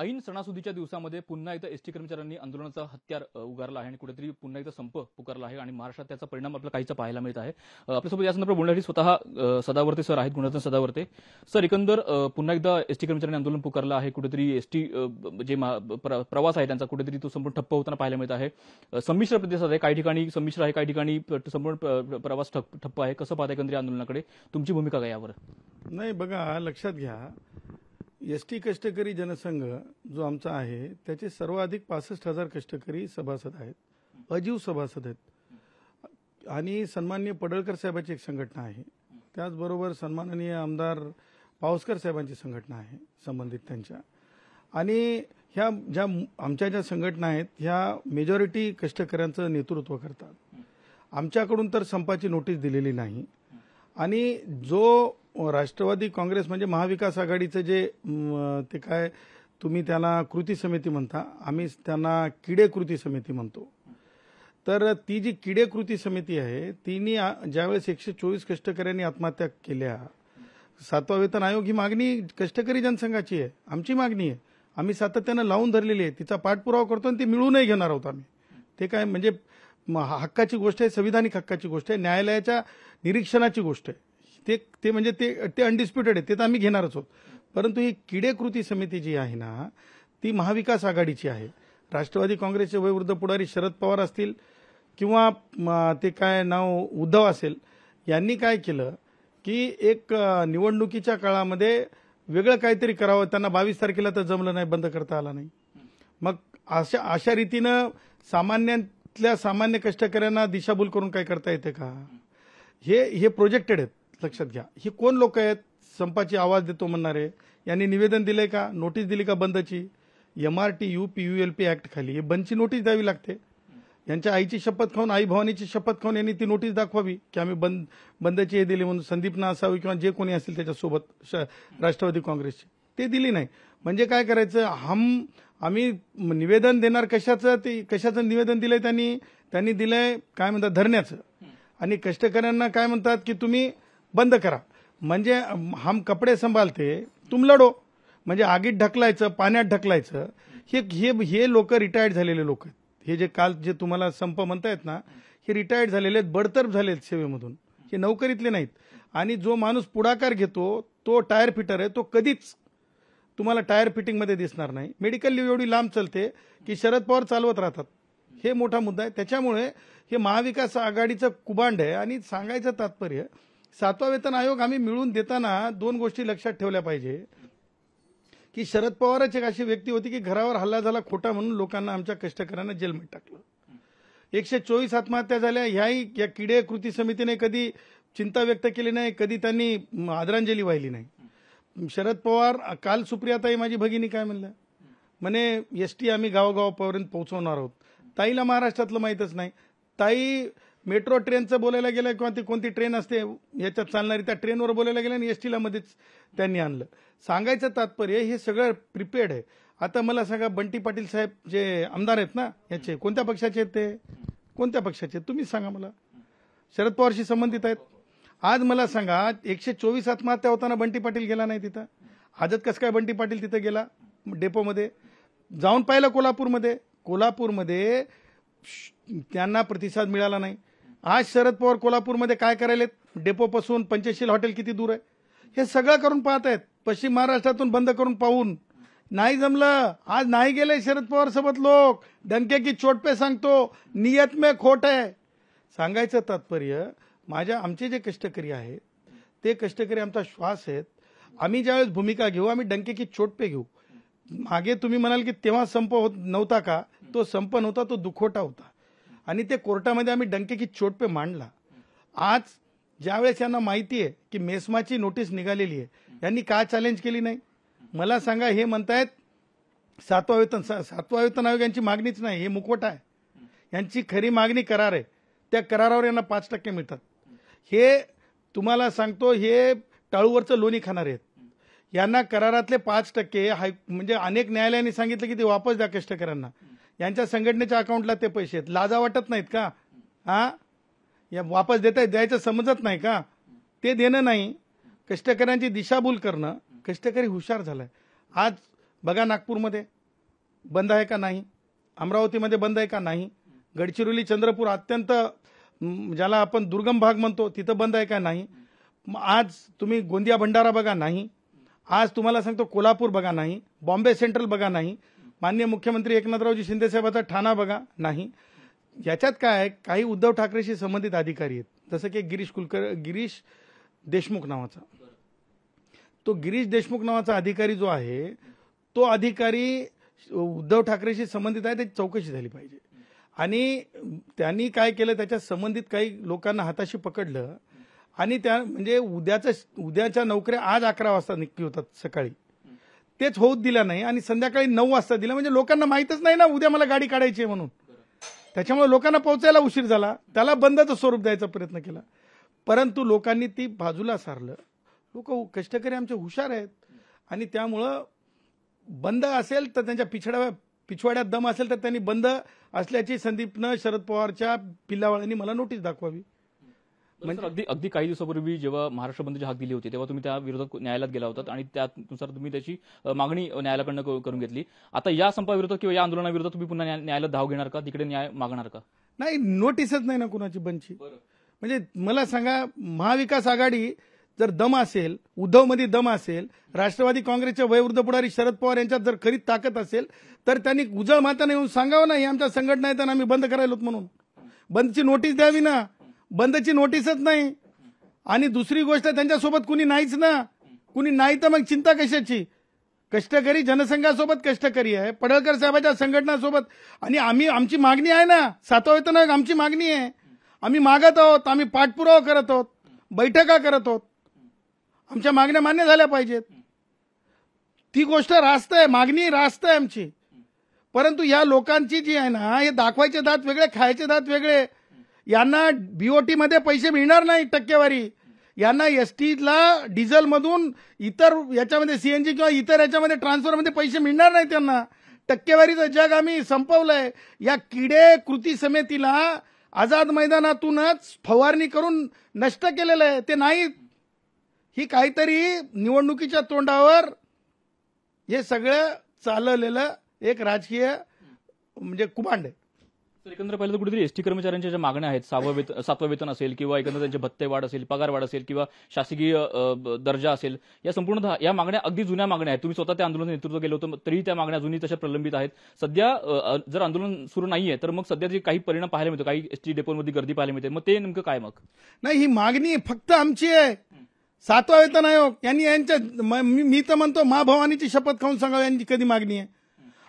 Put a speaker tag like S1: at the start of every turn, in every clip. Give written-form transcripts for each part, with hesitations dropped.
S1: ऐन सणासुदीच्या दिवसामध्ये पुन्हा एकदा एसटी कर्मचाऱ्यांनी आंदोलनाचा हत्यार उगारला आहे आणि कुठेतरी पुन्हा एकदा संप पुकारला आहे आणि महाराष्ट्रात त्याचा परिणाम आपल्याला काहीचा पाहायला मिळत आहे। आपल्यासोबत या संदर्भात बोलण्यासाठी स्वतः सदावर्ते सर आहेत, गुणरत्न सदावर्ते सर। एकंदर पुन्हा एकदा एसटी कर्मचाऱ्यांनी आंदोलन पुकारलं आहे, कुठेतरी एसटी जे प्रवास आहे त्यांचा कुठेतरी तो संपूर्ण ठप्प होताना पाहायला मिळत आहे। संमिश्र प्रतिसाद आहे, काही ठिकाणी संमिश्र आहे, काही ठिकाणी संपूर्ण प्रवास ठप्प आहे। कसं पाहता एकंदरीत आंदोलनाकडे, तुमची भूमिका काय यावर?
S2: नाही बघा, लक्षात घ्या, एसटी कष्टकरी जनसंघ जो आमचा आहे त्याचे सर्वाधिक 65,000 कष्टकरी सभासद आहेत, अजीव सभासद आहेत आणि सन्माननीय पडळकर साहेबांची एक संघटना आहे, त्याचबरोबर सन्माननीय आमदार पावसकर साहेबांची संघटना आहे संबंधित त्यांच्या। आणि ह्या ज्या आमच्या ज्या संघटना आहेत ह्या मेजॉरिटी कष्टकऱ्यांचं नेतृत्व करतात। आमच्याकडून तर संपाची नोटीस दिलेली नाही आणि जो राष्ट्रवादी काँग्रेस म्हणजे महाविकास आघाडीचं जे ते काय तुम्ही त्याला कृती समिती म्हणता, आम्ही त्यांना किडे कृती समिती म्हणतो, तर ती जी किडे कृती समिती आहे तिने ज्यावेळेस 124 कष्टकऱ्यांनी आत्महत्या केल्या, 7वा वेतन आयोग ही मागणी कष्टकरी जनसंघाची आहे, आमची मागणी आहे, आम्ही सातत्यानं लावून धरलेली आहे, तिचा पाठपुरावा करतो आणि ती मिळूनही घेणार आहोत आम्ही। ते काय म्हणजे हक्काची गोष्ट आहे, संविधानिक हक्काची गोष्ट आहे, न्यायालयाच्या निरीक्षणाची गोष्ट आहे, ते म्हणजे ते अनडिस्प्युटेड आहे, ते तर आम्ही घेणारच आहोत। परंतु ही किडे कृती समिती जी आहे ना ती महाविकास आघाडीची आहे। राष्ट्रवादी काँग्रेसचे वयोवृद्ध पुढारी शरद पवार असतील किंवा ते काय नाव उद्धव असेल, यांनी काय केलं की एक निवडणुकीच्या काळामध्ये वेगळं काहीतरी करावं, त्यांना 22 तारखेला तर जमलं नाही, बंद करता आला नाही। मग अशा रीतीनं सामान्यातल्या सामान्य कष्टकऱ्यांना दिशाभूल करून काय करता येते का? हे प्रोजेक्टेड आहेत, लक्षात घ्या। हे कोण लोक आहेत संपाची आवाज देतो म्हणणारे? यांनी निवेदन दिलंय का, नोटीस दिली का बंदची? MRTU PULP ऍक्ट खाली बंदची नोटीस द्यावी लागते। यांच्या आईची शपथ खाऊन, आई भवानीची शपथ खाऊन यांनी ती नोटीस दाखवावी की आम्ही बंदची हे दिली म्हणून, संदीपना असावी किंवा जे कोणी असेल त्याच्यासोबत राष्ट्रवादी काँग्रेसचे, ते दिली नाही म्हणजे काय करायचं? आम्ही निवेदन देणार कशाचं? ते कशाचं निवेदन दिलंय त्यांनी दिलंय काय म्हणतात धरण्याचं, आणि कष्टकऱ्यांना काय म्हणतात की तुम्ही बंद करा, म्हणजे हम कपडे संभालते तुम लढो, म्हणजे आगीत ढकलायचं, पाण्यात ढकलायचं। हे लोक रिटायर्ड झालेले लोक आहेत, हे जे काल जे तुम्हाला संप म्हणतायत ना, हे रिटायर्ड झालेले आहेत, बडतर्फ झाले आहेत सेवेमधून, हे नोकरीतले नाहीत। आणि जो माणूस पुढाकार घेतो तो टायर फिटर आहे, तो कधीच तुम्हाला टायर फिटिंगमध्ये दिसणार नाही। मेडिकल लीव्ह एवढी लांब चालते की शरद पवार चालवत राहतात, हे मोठा मुद्दा आहे। त्याच्यामुळे हे महाविकास आघाडीचं कुभांड आहे। आणि सांगायचं तात्पर्य, 7वा वेतन आयोग आम्ही मिळून देताना 2 गोष्टी लक्षात ठेवल्या पाहिजे की शरद पवारच एक अशी व्यक्ती होती की घरावर हल्ला झाला खोटा म्हणून लोकांना, आमच्या कष्टकऱ्यांना जेलमध्ये टाकलं। 124 आत्महत्या झाल्या, या किडे कृती समितीने कधी चिंता व्यक्त केली नाही, कधी त्यांनी आदरांजली वाहिली नाही। शरद पवार काल सुप्रियाताई माझी भगिनी काय म्हणल्या, म्हणे एसटी आम्ही गावोगावापर्यंत पोहोचवणार आहोत। ताईला महाराष्ट्रातलं माहीतच नाही, ताई मेट्रो ट्रेनचं बोलायला गेलं किंवा ती कोणती ट्रेन असते याच्यात चालणारी, त्या ट्रेनवर बोलायला गेलं आणि एसटीला मध्येच त्यांनी आणलं। सांगायचं तात्पर्य हे सगळं प्रिपेड आहे। आता मला सांगा, बंटी पाटील साहेब जे आमदार आहेत ना याचे, कोणत्या पक्षाचे आहेत ते? कोणत्या पक्षाचे तुम्ही सांगा मला? शरद पवारशी संबंधित आहेत। आज मला सांगा, 124 आत्महत्या होताना बंटी पाटील गेला नाही तिथं? आजच कसं काय बंटी पाटील तिथं गेला डेपोमध्ये? जाऊन पाहिलं कोल्हापूरमध्ये त्यांना प्रतिसाद मिळाला नाही। आज शरद पवार कोल्हापूरमध्ये काय करायलेत? डेपोपासून पंचशील हॉटेल किती दूर आहे हे सगळं करून पाहत आहेत, पश्चिम महाराष्ट्रातून बंद करून पाहून नाही जमलं। आज नाही गेले शरद पवार सोबत लोक, डंके की चोट पे सांगतो, नियत में खोट आहे। सांगायचं तात्पर्य, आमचे जे कष्टकरी आहेत ते कष्टकरी आमचा श्वास आहेत। आम्ही ज्यावेळेस भूमिका घेऊ आम्ही डंके की चोट पे घेऊ। मागे तुम्ही म्हणाल की तेव्हा संप होत नव्हता का? तो संप नव्हता, तो दुखोटा होता आणि ते कोर्टामध्ये आम्ही डंके की चोट पे मांडला। आज ज्यावेळेस यांना माहिती आहे की मेस्माची नोटीस निघालेली आहे, यांनी का चॅलेंज केली नाही? मला सांगा, हे म्हणतायत 7वा वेतन आयोग यांची मागणीच नाही, हे मुखवटा आहे। यांची खरी मागणी करार आहे, त्या करारावर यांना 5% मिळतात। हे तुम्हाला सांगतो, हे टाळूवरचं लोणी खाणारे आहेत। यांना करारातले 5% म्हणजे अनेक न्यायालयांनी सांगितलं की ते वापस द्या कष्टकऱ्यांना, यांच्या संघटनेच्या अकाउंटला ते पैसे आहेत। लाजा वाटत नाहीत का? या वापस द्यायचं समजत नाही का? ते देणं नाही, कष्टकऱ्यांची दिशाभूल करणं। कष्टकरी हुशार झालाय। आज बघा नागपूरमध्ये बंद आहे का नाही, अमरावतीमध्ये बंद आहे का नाही, गडचिरोली चंद्रपूर अत्यंत ज्याला आपण दुर्गम भाग म्हणतो तिथं बंद आहे का नाही, आज तुम्ही गोंदिया भंडारा बघा नाही, आज तुम्हाला सांगतो कोल्हापूर बघा नाही, बॉम्बे सेंट्रल बघा नाही, माननीय मुख्यमंत्री एकनाथरावजी शिंदे साहेबांचा ठाणा बघा नाही. याच्यात काय आहे, काही उद्धव ठाकरेशी संबंधित अधिकारी आहेत, जसं की गिरीश देशमुख नावाचा, तो गिरीश देशमुख नावाचा अधिकारी जो आहे तो अधिकारी उद्धव ठाकरेशी संबंधित आहे, त्याची चौकशी झाली पाहिजे. आणि त्यांनी काय केलं, त्याच्या संबंधित काही लोकांना हाताशी पकडलं आणि त्या म्हणजे उद्याच्या नोकऱ्या आज 11 वाजता निघती होतात सकाळी, तेच होऊच दिल्या नाही आणि संध्याकाळी 9 वाजता दिल्या. म्हणजे लोकांना माहीतच नाही ना उद्या मला गाडी काढायची आहे म्हणून, त्याच्यामुळे लोकांना पोहोचायला उशीर झाला. त्याला बंदचं स्वरूप द्यायचा प्रयत्न केला, परंतु लोकांनी ती बाजूला सारलं. लोक कष्टकरी आमचे हुशार आहेत आणि त्यामुळं बंद असेल तर त्यांच्या पिछवाड्यात दम असेल तर त्यांनी बंद असल्याची संदीपनं शरद पवारच्या पिल्लावाळांनी मला नोटीस दाखवावी.
S1: म्हणजे अगदी काही दिवसापूर्वी जेव्हा महाराष्ट्र बंदची हाक दिली होती तेव्हा तुम्ही त्या विरोधात न्यायालयात गेला होतात आणि त्यानुसार तुम्ही त्याची मागणी न्यायालयाकडनं करून घेतली. आता या संपाविरोधात किंवा या आंदोलनाविरोधात तुम्ही पुन्हा न्यायालयात धाव घेणार का, तिकडे न्याय मागणार का?
S2: नाही, नोटीसच नाही ना कुणाची बंदची. म्हणजे मला सांगा, महाविकास आघाडी जर दम असेल, उद्धवमध्ये दम असेल, राष्ट्रवादी काँग्रेसचे वयोवृद्ध पुढारी शरद पवार यांच्यात जर खरी ताकद असेल तर त्यांनी उजळ माताने येऊन सांगावं ना, ही आमच्या संघटना आहेत आणि आम्ही बंद करायला म्हणून. बंदची नोटीस द्यावी ना, बंदची नोटीसच नाही. आणि दुसरी गोष्ट, त्यांच्यासोबत कुणी नाहीच ना, कुणी नाही तर मग चिंता कशाची. कष्टकरी जनसंघासोबत कष्टकरी आहे, पडळकर साहेबांच्या संघटनासोबत. आणि आमची मागणी आहे ना, 7वा वेतन आयोग आमची मागणी आहे, आम्ही मागत आहोत, आम्ही पाठपुरावा करत आहोत, बैठका करत आहोत. आमच्या मागण्या मान्य झाल्या पाहिजेत. ती गोष्ट रास्त आहे, मागणी रास्त आहे आमची. परंतु या लोकांची जी आहे ना, हे दाखवायचे दात वेगळे, खायचे दात वेगळे. यांना बीओटी मध्ये पैसे मिळणार नाही टक्केवारी, यांना एसटीला डिझेलमधून इतर याच्यामध्ये सीएनजी किंवा इतर याच्यामध्ये ट्रान्सफरमध्ये पैसे मिळणार नाही. त्यांना टक्केवारीचं जग आम्ही संपवलंय. या किडे कृती समितीला आझाद मैदानातूनच फवारणी करून नष्ट केलेलं आहे. ते नाही, ही काहीतरी निवडणुकीच्या तोंडावर हे सगळं चालवलेलं एक राजकीय म्हणजे कुभांड आहे.
S1: तर एकंदर पाहिलं तर कुठेतरी एसटी कर्मचाऱ्यांच्या ज्या मागण्या आहेत, 7वं वेतन असेल किंवा एकंदर त्यांचे भत्ते वाढ असेल, पगार वाढ असेल किंवा शासकीय दर्जा असेल, या संपूर्ण या मागण्या अगदी जुन्या मागण्या आहेत. तुम्ही स्वतः त्या आंदोलनाचं नेतृत्व केलं होतं, तरी त्या मागण्या अजूनही तशा प्रलंबित आहेत. सध्या जर आंदोलन सुरू नाहीये तर मग सध्या जे काही परिणाम पाहायला मिळतो, काही एसटी डेपोमध्ये गर्दी पाहायला मिळते, मग ते नेमकं काय? मग
S2: नाही, ही मागणी फक्त आमची आहे. 7वा वेतन आयोग यांनी मी तर म्हणतो मा भवानीची शपथ खाऊन सांगावं यांची कधी मागणी आहे.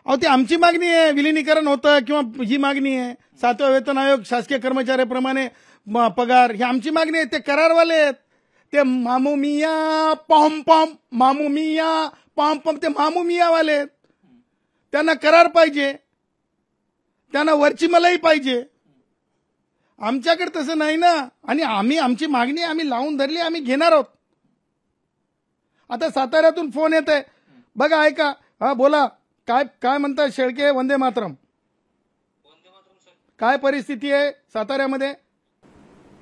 S2: अहो, ती आमची मागणी आहे, विलिनीकरण होतं किंवा ही मागणी आहे. 7वा वेतन आयोग, शासकीय कर्मचाऱ्याप्रमाणे पगार, ही आमची मागणी आहे. ते करारवाले आहेत, ते मामू मिया पॉम पॉम, मामू मिया पॉम पॉम, ते मामू मियावाले आहेत. त्यांना करार पाहिजे, त्यांना वरची मलाई पाहिजे. आमच्याकडे तसं नाही ना. आणि आमची मागणी आम्ही लावून धरली, आम्ही घेणार आहोत. आता साताऱ्यातून फोन येत आहे, बघा ऐका. हा बोला, काय म्हणतात शेळके? वंदे मातरम. काय परिस्थिती आहे साताऱ्यामध्ये?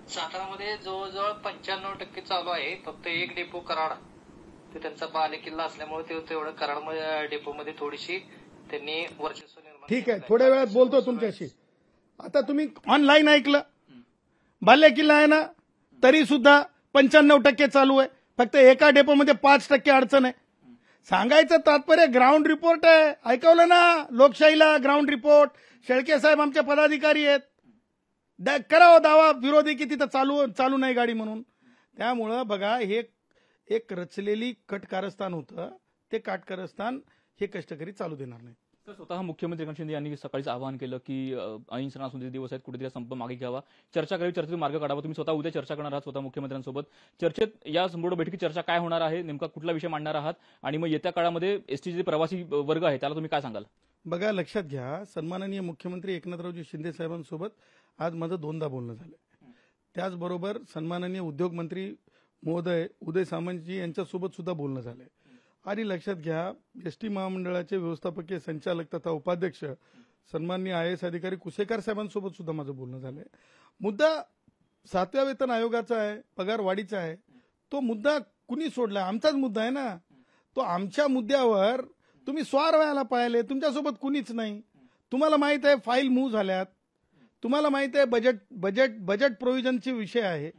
S3: सातारामध्ये जवळजवळ 95% चालू आहे. फक्त एक डेपो कराड, ते त्यांचा बालेकिल्ला असल्यामुळे ते तेवढं कराड डेपोमध्ये थोडीशी त्यांनी वर्चस्व निर्माण.
S2: ठीक आहे, थोड्या वेळात बोलतो तुमच्याशी. आता तुम्ही ऑनलाईन ऐकलं, बालेकिल्ला आहे ना, तरी सुद्धा 95% चालू आहे. फक्त एका डेपोमध्ये 5% अडचण आहे. सांगायचं तात्पर्य ग्राउंड रिपोर्ट आहे. ऐकवलं ना, लोकशाहीला ग्राउंड रिपोर्ट. शेळके साहेब आमचे पदाधिकारी आहेत, करावं दावा विरोधी की तिथं चालू नाही गाडी म्हणून. त्यामुळं बघा, हे एक रचलेली कटकारस्थान होतं. ते काटकारस्थान हे कष्टकरी चालू देणार नाही.
S1: तर स्वतः मुख्यमंत्री एकनाथ शिंदे यांनी सकाळीच आवाहन केलं की ऐन सणासुदीचे दिवस आहेत, कुठेतरी संप मागे घ्यावा, चर्चा करावी, चर्चेतून मार्ग काढावा. तुम्ही स्वतः उद्या चर्चा करणार आहात स्वतः मुख्यमंत्र्यांसोबत. चर्चेत या संपूर्ण बैठकीत चर्चा काय होणार आहे, नेमका कुठला विषय मांडणार आहात आणि मग येत्या काळामध्ये एसटीचे जे प्रवासी वर्ग आहे त्याला तुम्ही काय सांगाल?
S2: बघा, लक्षात घ्या, सन्माननीय मुख्यमंत्री एकनाथरावजी शिंदे साहेबांसोबत आज माझं 2दा बोलणं झालं. त्याचबरोबर सन्माननीय उद्योगमंत्री महोदय उदय सामंतजी यांच्यासोबत सुद्धा बोलणं झालंय. आणि लक्षात घ्या, एसटी महामंडळाचे व्यवस्थापकीय संचालक तथा उपाध्यक्ष सन्माननीय IAS अधिकारी कुसेकर साहेबांसोबत सुद्धा माझं बोलणं झालंय. मुद्दा 7व्या वेतन आयोगाचा आहे, पगार वाढीचा आहे. तो मुद्दा कुणी सोडला? आमचाच मुद्दा आहे ना. तो आमच्या मुद्द्यावर तुम्ही स्वार व्हायला पाहिले, तुमच्यासोबत कुणीच नाही. तुम्हाला माहित आहे फाईल मूव्ह झाल्यात, तुम्हाला माहित आहे बजेट प्रोव्हिजनचे विषय आहे.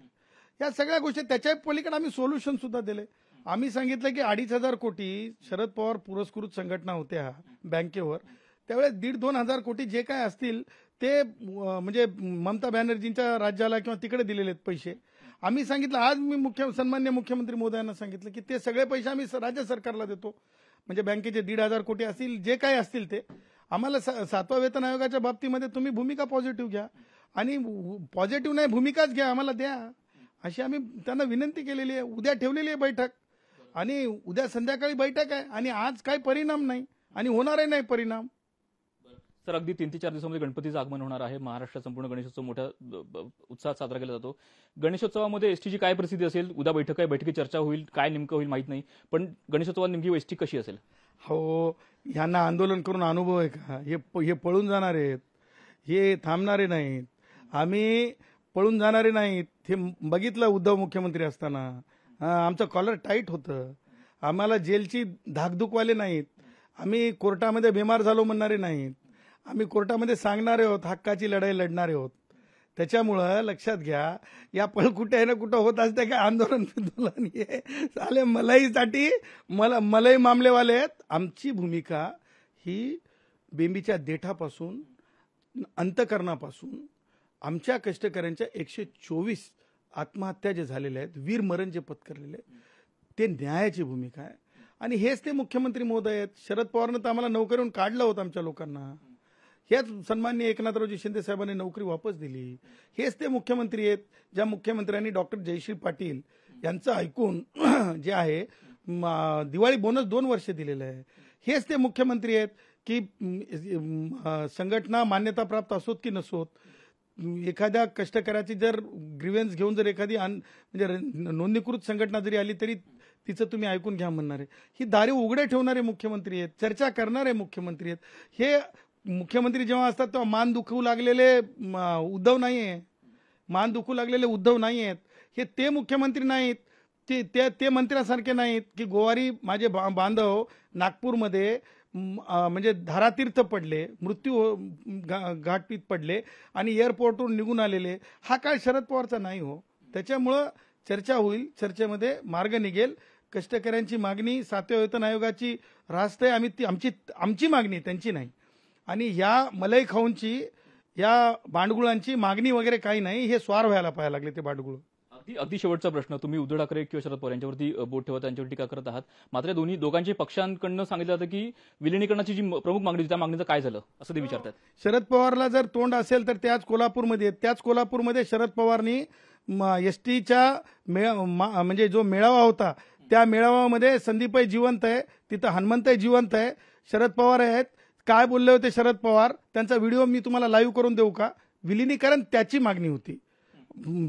S2: या सगळ्या गोष्टी त्याच्या पलीकडे आम्ही सोल्युशन सुद्धा दिले. आम्ही सांगितलं की 2,500 कोटी शरद पवार पुरस्कृत संघटना होत्या बँकेवर, त्यावेळेस 1,500-2,000 कोटी जे काय असतील ते म्हणजे ममता बॅनर्जींच्या राज्याला किंवा तिकडे दिलेले आहेत पैसे. आम्ही सांगितलं, आज मी सन्मान्य मुख्यमंत्री महोदयांना सांगितलं की ते सगळे पैसे आम्ही राज्य सरकारला देतो. म्हणजे बँकेचे 1,500 कोटी असतील, जे काही असतील ते आम्हाला 7व्या वेतन आयोगाच्या बाबतीमध्ये तुम्ही भूमिका पॉझिटिव्ह घ्या आणि पॉझिटिव्ह नाही भूमिकाच घ्या, आम्हाला द्या, अशी आम्ही त्यांना विनंती केलेली आहे. उद्या ठेवलेली आहे बैठक आणि उद्या संध्याकाळी बैठक आहे आणि आज काही परिणाम नाही आणि होणारही नाही परिणाम.
S1: सर, अगदी 3 ते 4 दिवसामध्ये गणपतीचं आगमन होणार आहे. महाराष्ट्रात संपूर्ण गणेशोत्सव मोठ्या उत्साहात साजरा केला जातो. गणेशोत्सवामध्ये एसटीची काय परिस्थिती असेल? उद्या बैठक आहे, बैठकीत चर्चा होईल, काय नेमकं होईल माहित नाही, पण गणेशोत्सवात नेमकी एसटी कशी असेल?
S2: हो, यांना आंदोलन करून अनुभव आहे का? हे पळून जाणार आहेत, हे थांबणारे नाहीत. आम्ही पळून जाणारे नाहीत. हे बघितलं उद्धव मुख्यमंत्री असताना. आमचं कॉलर टाईट होतं. आम्हाला जेलची धाकधूकवाले नाहीत. आम्ही कोर्टामध्ये बेमार झालो म्हणणारे नाहीत. आम्ही कोर्टामध्ये सांगणारे आहोत, हक्काची लढाई लढणारे आहोत. त्याच्यामुळं लक्षात घ्या, या पळ कुठे ना कुठं होत असते काय आंदोलन बिंदोलन हे चाले मलाईसाठी मलई मामलेवाले आहेत. आमची भूमिका ही बेंबीच्या देठापासून अंतकरणापासून आमच्या कष्टकऱ्यांच्या 124 आत्महत्या जे झालेल्या आहेत, वीरमरण जे पत्करलेले आहेत, ते न्यायाची भूमिका आहे. आणि हेच ते मुख्यमंत्री महोदय आहेत. शरद पवारनं तर आम्हाला नोकरीवरून काढलं होतं आमच्या लोकांना. हेच सन्माननीय एकनाथरावजी शिंदे साहेबांनी नोकरी वापस दिली. हेच ते मुख्यमंत्री आहेत ज्या मुख्यमंत्र्यांनी डॉक्टर जयश्री पाटील यांचं ऐकून जे आहे दिवाळी बोनस 2 वर्ष दिलेलं आहे. हेच ते मुख्यमंत्री आहेत की संघटना मान्यताप्राप्त असोत की नसोत, एखाद्या कष्टकऱ्याची जर ग्रीव्हन्स घेऊन जर एखादी म्हणजे नोंदणीकृत संघटना जरी आली तरी तिचं तुम्ही ऐकून घ्या म्हणणारे, ही दारे उघडे ठेवणारे मुख्यमंत्री आहेत, चर्चा करणारे मुख्यमंत्री आहेत. हे मुख्यमंत्री जेव्हा असतात तेव्हा मान दुखवू लागलेले उद्धव नाही आहे, मान दुखू लागलेले उद्धव नाही आहेत. हे ते मुख्यमंत्री नाहीत, ते मंत्र्यासारखे नाहीत की गोवारी माझे बांधव नागपूरमध्ये म्हणजे धारातीर्थ पडले, मृत्यू घाटीत पडले आणि एअरपोर्टवरून निघून आलेले. हा काळ शरद पवारचा नाही हो. त्याच्यामुळं चर्चा होईल, चर्चेमध्ये मार्ग निघेल. कष्टकऱ्यांची मागणी 7व्या वेतन आयोगाची रास्त आहे, आमची मागणी त्यांची नाही. आणि या मलई खाऊंची, या बांडगुळांची मागणी वगैरे काही नाही. हे स्वार व्हायला पाहायला लागले ते बांडगुळ.
S1: अगदी शेवटचा प्रश्न, तुम्ही उद्धव ठाकरे किंवा शरद पवार यांच्यावरती बोट ठेवत त्यांच्यावर टीका करत आहात, मात्र दोघांच्या पक्षांकडून सांगितलं जातं की विलिनीकरणाची जी प्रमुख मागणी त्या मागणीचं काय झालं असं ते विचारतात.
S2: शरद पवारला जर तोंड असेल तर त्याच कोल्हापूरमध्ये शरद पवारनी एसटीच्या म्हणजे जो मेळावा होता त्या मेळाव्यामध्ये संदीपही जिवंत आहे, तिथं हनुमंतही जिवंत आहे, शरद पवार आहेत. काय बोलले होते शरद पवार, त्यांचा व्हिडिओ मी तुम्हाला लाईव्ह करून देऊ का? विलिनीकरण त्याची मागणी होती.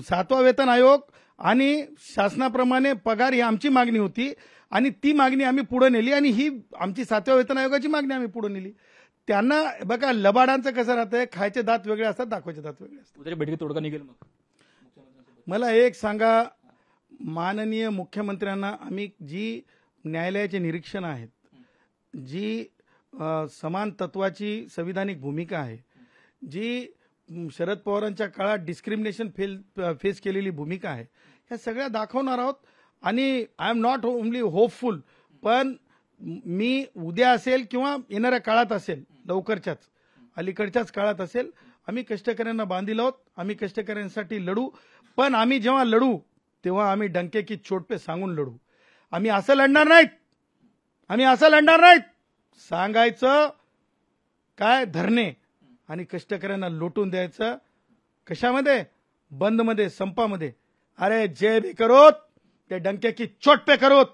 S2: 7वा वेतन आयोग आणि शासनाप्रमाणे पगार ही आमची मागणी होती आणि ती मागणी आम्ही पुढे नेली आणि ही आमची 7व्या वेतन आयोगाची मागणी आम्ही पुढे नेली. त्यांना बघा, लबाडांचं कसं राहतंय, खायचे दात वेगळे असतात, दाखवायचे दात वेगळे असतात.
S1: उद्या बैठकीत तोडगा निघेल. मग
S2: मला एक सांगा, माननीय मुख्यमंत्र्यांना आम्ही जी न्यायालयाचे निरीक्षण आहेत, जी समान तत्वाची संविधानिक भूमिका आहे, जी शरद पवारांच्या काळात डिस्क्रिमिनेशन फेस केलेली भूमिका आहे, ह्या सगळ्या दाखवणार आहोत. आणि I am not only hopeful, पण मी उद्या असेल किंवा येणाऱ्या काळात असेल, लवकरच्याच अलीकडच्याच काळात असेल, आम्ही कष्टकऱ्यांना बांधील आहोत. आम्ही कष्टकऱ्यांसाठी लढू, पण आम्ही जेव्हा लढू तेव्हा आम्ही डंके की चोट पे सांगून लढू. आम्ही असं लढणार नाहीत, सांगायचं काय, धरणे आणि कष्टकऱ्यांना लोटून द्यायचं. कशामध्ये? बंदमध्ये, संपामध्ये. अरे जय भी करोत, ते डंके की चोट पे करोत.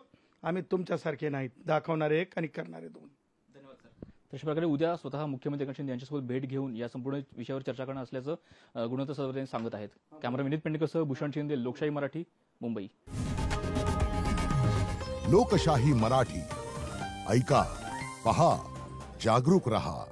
S2: आम्ही तुमच्यासारखे नाहीत, दाखवणारे एक आणि करणारे 2.
S1: धन्यवाद सर. तशा प्रकारे उद्या स्वतः मुख्यमंत्री एकनाथ शिंदे यांच्यासोबत भेट घेऊन या संपूर्ण विषयावर चर्चा करणार असल्याचं गुणवंत सदावर्ते सांगत आहेत. कॅमेरा विनीत पेंडकरसह भूषण शिंदे, लोकशाही मराठी, मुंबई.
S4: लोकशाही मराठी, ऐका, पहा, जागरूक रहा.